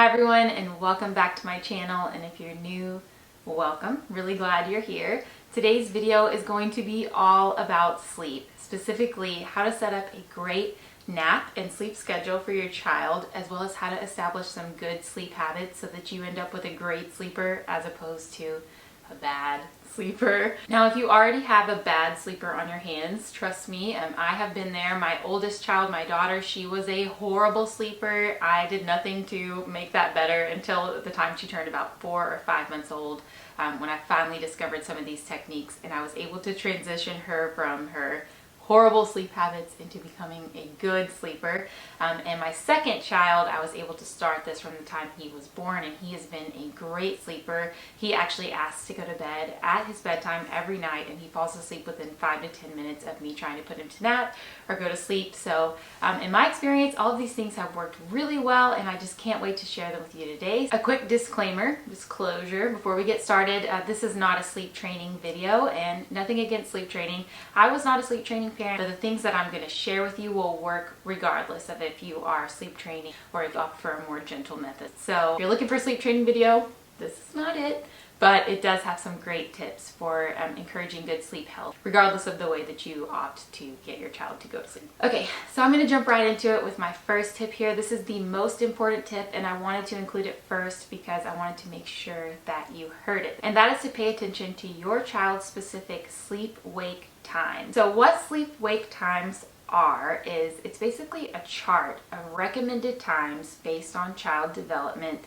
everyone, and welcome back to my channel. And if you're new, welcome. Really glad you're here. Today's video is going to be all about sleep, specifically how to set up a great nap and sleep schedule for your child, as well as how to establish some good sleep habits so that you end up with a great sleeper as opposed to a bad sleeper. Now, if you already have a bad sleeper on your hands, trust me, I have been there. My oldest child, my daughter, she was a horrible sleeper. I did nothing to make that better until the time she turned about 4 or 5 months old, when I finally discovered some of these techniques, and I was able to transition her from her horrible sleep habits into becoming a good sleeper. And my second child, I was able to start this from the time he was born, and he has been a great sleeper. He actually asks to go to bed at his bedtime every night, and he falls asleep within 5 to 10 minutes of me trying to put him to nap or go to sleep. So in my experience, all of these things have worked really well, and I just can't wait to share them with you today. A quick disclosure before we get started. This is not a sleep training video, and nothing against sleep training. I was not a sleep training parent, but the things that I'm going to share with you will work regardless of if you are sleep training or if you opt for a more gentle method. So if you're looking for a sleep training video, this is not it. But it does have some great tips for encouraging good sleep health, regardless of the way that you opt to get your child to go to sleep. Okay, so I'm going to jump right into it with my first tip here. This is the most important tip, and I wanted to include it first because I wanted to make sure that you heard it. And that is to pay attention to your child's specific sleep-wake time. So what sleep-wake times are is it's basically a chart of recommended times based on child development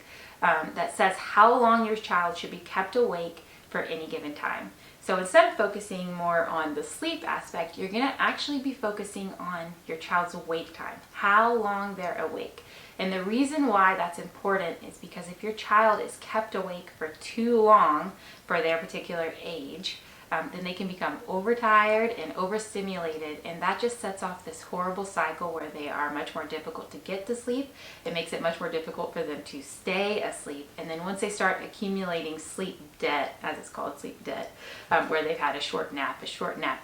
that says how long your child should be kept awake for any given time. So instead of focusing more on the sleep aspect, you're going to actually be focusing on your child's wake time, how long they're awake. And the reason why that's important is because if your child is kept awake for too long for their particular age, then they can become overtired and overstimulated, and that just sets off this horrible cycle where they are much more difficult to get to sleep. It makes it much more difficult for them to stay asleep, and then once they start accumulating sleep debt, as it's called, sleep debt, where they've had a short nap,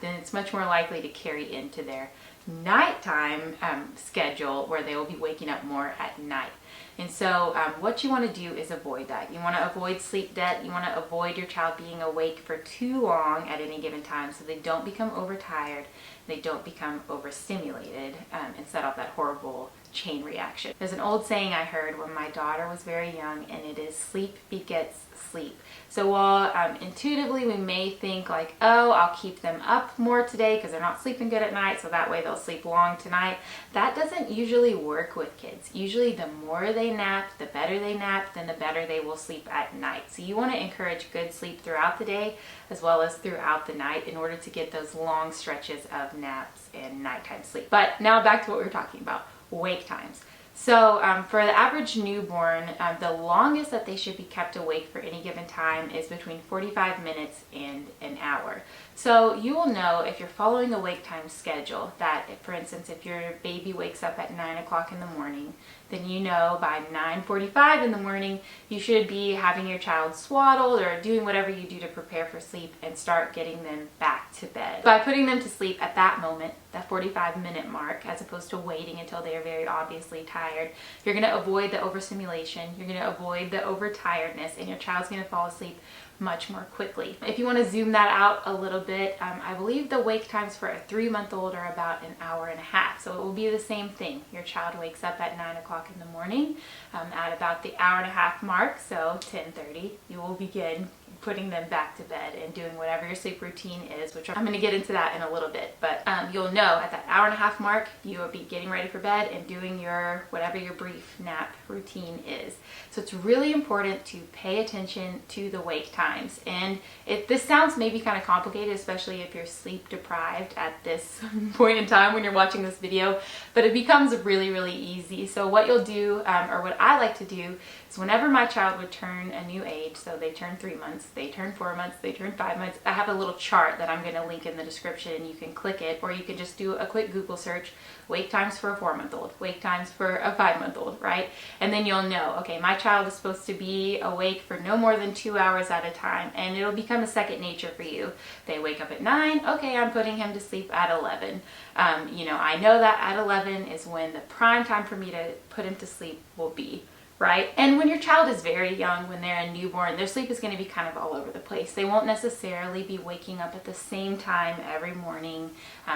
then it's much more likely to carry into their nighttime schedule, where they will be waking up more at night. And so what you want to do is avoid that. You want to avoid sleep debt. You want to avoid your child being awake for too long at any given time so they don't become overtired, they don't become overstimulated, and set off that horrible chain reaction. There's an old saying I heard when my daughter was very young, and it is sleep begets sleep. So while intuitively we may think like, oh, I'll keep them up more today because they're not sleeping good at night, so that way they'll sleep long tonight, that doesn't usually work with kids. Usually the more they nap, the better they nap, then the better they will sleep at night. So you want to encourage good sleep throughout the day as well as throughout the night in order to get those long stretches of naps and nighttime sleep. But now back to what we were talking about, wake times. So for the average newborn, the longest that they should be kept awake for any given time is between 45 minutes and an hour. So you will know if you're following a wake time schedule that, if, for instance, if your baby wakes up at 9 o'clock in the morning, then you know by 9:45 in the morning you should be having your child swaddled or doing whatever you do to prepare for sleep and start getting them back to bed. By putting them to sleep at that moment, that 45-minute mark, as opposed to waiting until they are very obviously tired, you're going to avoid the overstimulation, you're going to avoid the overtiredness, and your child's going to fall asleep much more quickly. If you want to zoom that out a little bit, I believe the wake times for a 3-month-old are about an hour and a half. So it will be the same thing. Your child wakes up at 9 o'clock in the morning. At about the hour and a half mark, so 10:30, you will begin putting them back to bed and doing whatever your sleep routine is, which I'm going to get into that in a little bit. But you'll know at that hour and a half mark, you will be getting ready for bed and doing your whatever your brief nap routine is. So it's really important to pay attention to the wake times. And this sounds maybe kind of complicated, especially if you're sleep deprived at this point in time when you're watching this video, but it becomes really, really easy. So what you'll do, or what I like to do, is whenever my child would turn a new age, so they turn 3 months, they turn 4 months, they turn 5 months, I have a little chart that I'm going to link in the description, and you can click it, or you can just do a quick Google search, wake times for a 4-month-old, wake times for a 5-month-old, right? And then you'll know, okay, my child is supposed to be awake for no more than 2 hours at a time, and it'll become a second nature for you. They wake up at 9, okay, I'm putting him to sleep at 11. I know that at 11 is when the prime time for me to put him to sleep will be. right? And when your child is very young, when they're a newborn, their sleep is going to be kind of all over the place. They won't necessarily be waking up at the same time every morning.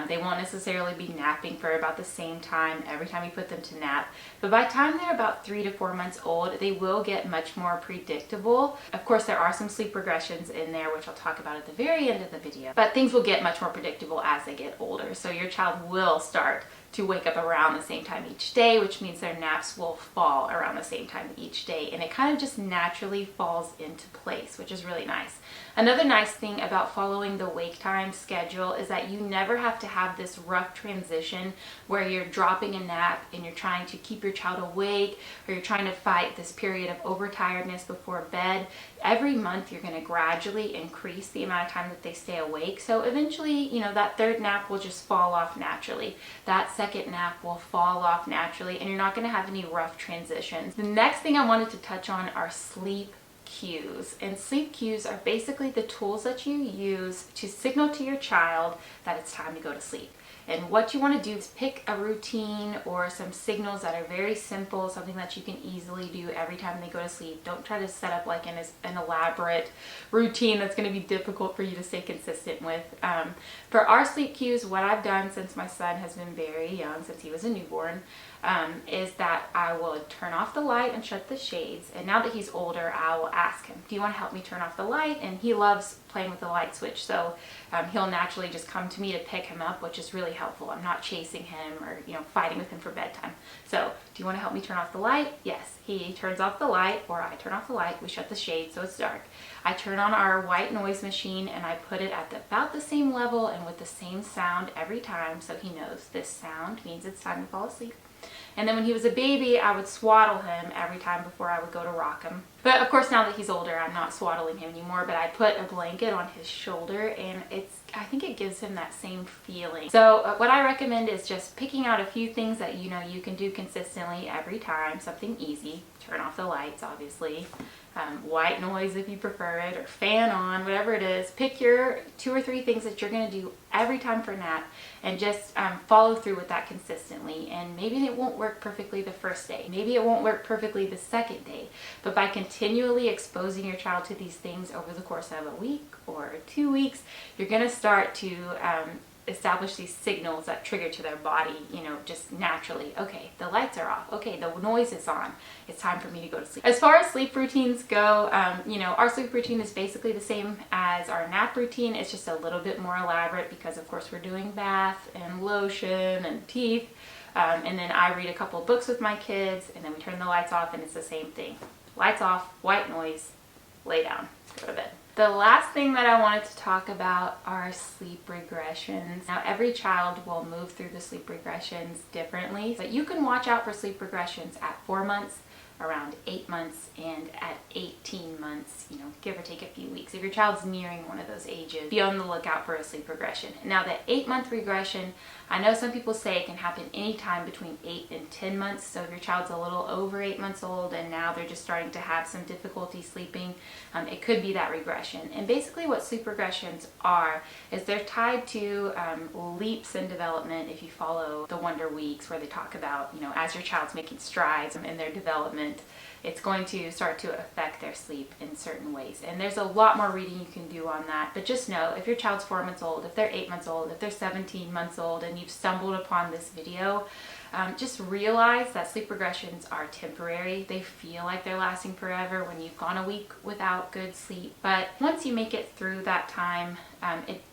They won't necessarily be napping for about the same time every time you put them to nap. But by the time they're about 3 to 4 months old, they will get much more predictable. Of course, there are some sleep regressions in there, which I'll talk about at the very end of the video. But things will get much more predictable as they get older. So your child will start to wake up around the same time each day, which means their naps will fall around the same time each day. And it kind of just naturally falls into place, which is really nice. Another nice thing about following the wake time schedule is that you never have to have this rough transition where you're dropping a nap and you're trying to keep your child awake, or you're trying to fight this period of overtiredness before bed. Every month you're going to gradually increase the amount of time that they stay awake. So eventually, that third nap will just fall off naturally. That second nap will fall off naturally, and you're not going to have any rough transitions. The next thing I wanted to touch on are sleep cues. And sleep cues are basically the tools that you use to signal to your child that it's time to go to sleep. And what you want to do is pick a routine or some signals that are very simple, something that you can easily do every time they go to sleep. Don't try to set up like an elaborate routine that's going to be difficult for you to stay consistent with. For our sleep cues, what I've done since my son has been very young, since he was a newborn, is that I will turn off the light and shut the shades. And now that he's older, I will ask him, do you want to help me turn off the light? And he loves playing with the light switch, so he'll naturally just come to me to pick him up, which is really helpful. I'm not chasing him or fighting with him for bedtime. So, do you want to help me turn off the light? Yes. He turns off the light, or I turn off the light. We shut the shade so it's dark. I turn on our white noise machine and I put it at about the same level and with the same sound every time, so he knows this sound means it's time to fall asleep. And then when he was a baby, I would swaddle him every time before I would go to rock him. But of course, now that he's older, I'm not swaddling him anymore, but I put a blanket on his shoulder, and I think it gives him that same feeling. So what I recommend is just picking out a few things that you can do consistently every time, something easy. Turn off the lights, obviously. White noise if you prefer it, or fan on, whatever it is. Pick your 2 or 3 things that you're going to do every time for a nap, and just follow through with that consistently. And maybe it won't work perfectly the first day, maybe it won't work perfectly the second day, but by continually exposing your child to these things over the course of a week or 2 weeks, you're going to start to establish these signals that trigger to their body, just naturally. Okay, the lights are off. Okay, the noise is on. It's time for me to go to sleep. As far as sleep routines go, our sleep routine is basically the same as our nap routine. It's just a little bit more elaborate because, of course, we're doing bath and lotion and teeth. And then I read a couple of books with my kids, and then we turn the lights off, and it's the same thing. Lights off, white noise, lay down, go to bed. The last thing that I wanted to talk about are sleep regressions. Now, every child will move through the sleep regressions differently, but you can watch out for sleep regressions at 4 months, around 8 months, and at 18 months, give or take a few weeks. If your child's nearing one of those ages, be on the lookout for a sleep regression. Now, the 8-month regression, I know some people say it can happen anytime between 8 and 10 months. So if your child's a little over 8 months old and now they're just starting to have some difficulty sleeping, it could be that regression. And basically what sleep regressions are is they're tied to leaps in development. If you follow the Wonder Weeks, where they talk about, as your child's making strides in their development, it's going to start to affect their sleep in certain ways. And there's a lot more reading you can do on that. But just know, if your child's 4 months old, if they're 8 months old, if they're 17 months old, and you've stumbled upon this video, just realize that sleep regressions are temporary. They feel like they're lasting forever when you've gone a week without good sleep. But once you make it through that time,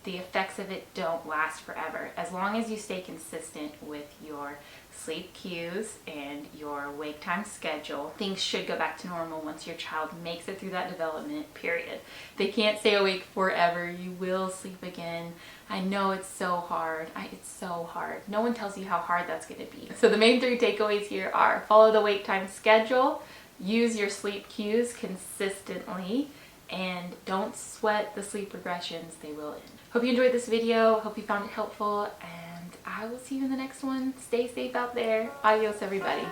the effects of it don't last forever. As long as you stay consistent with your sleep cues and your wake time schedule, things should go back to normal once your child makes it through that development period. They can't stay awake forever. You will sleep again. I know it's so hard. It's so hard. No one tells you how hard that's going to be. So the main 3 takeaways here are: follow the wake time schedule, use your sleep cues consistently, and don't sweat the sleep regressions. They will end. Hope you enjoyed this video. Hope you found it helpful, and I will see you in the next one. Stay safe out there. Adios, everybody.